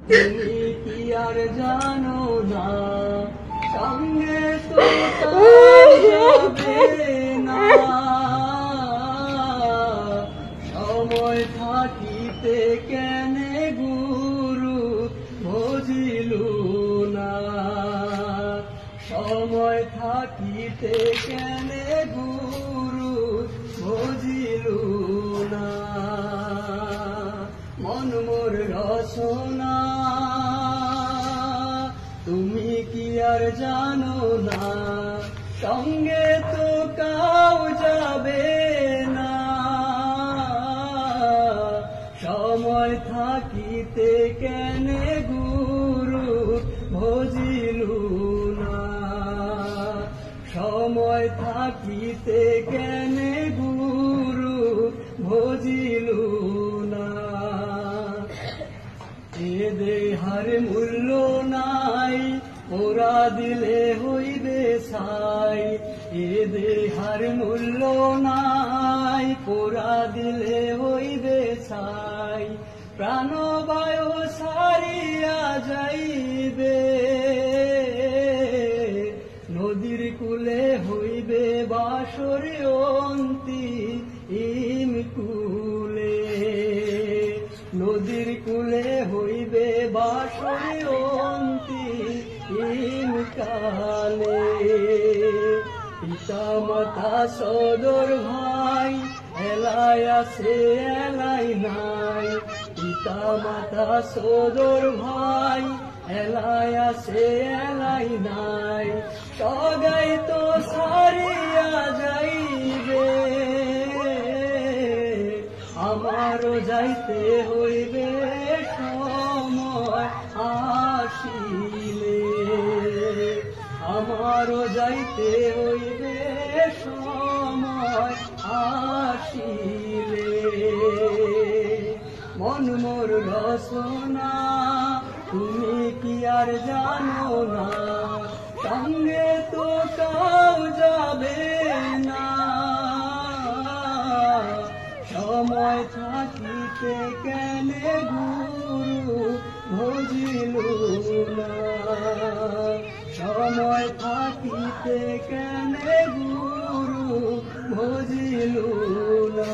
তুমি কি আর জানো না সঙ্গে তো যাবে না সময় থাকিতে কেনে গুরু বুঝিলু না সময় থাকিতে কেনে গুরু বুঝিলু না মন মোর রসনা তুমি কি আর জানো না সঙ্গে তো কাউ যাবে না সময় থাকিতে কেনে গুরু বুঝিলু না সময় থাকিতে কেনে গুরু বুঝিলু না এ দেহার মূল্য নাই ওরা দিলে হইবে ছাই এ দেহার মূল্য নাই পোড়া দিলে হইবে ছাই প্রাণবায়ু সারিয়া যাইবে নদীর কূলে হইবে বাসর অন্তিম কূলে নদীর কূলে হইবে বাসর অন্তিম কালে পিতা মাতা সদর ভাই এলাই আছে এলাই নাই পিতা মাতা সদর ভাই এলাই আছে এলাই নাই সগাই তো সারিয়া যাইবে আমারও যাইতে হইবে সময় আসিলে আমারও যাইতে হইবে সময় আসিলে মন মোর রসনা তুমি কি আর জানো না সঙ্গে তো কাউ যাবে না সময় থাকিতে কেনে গুরু বুঝিলু না সময় থাকিতে কেনে গুরু বুঝিলু না।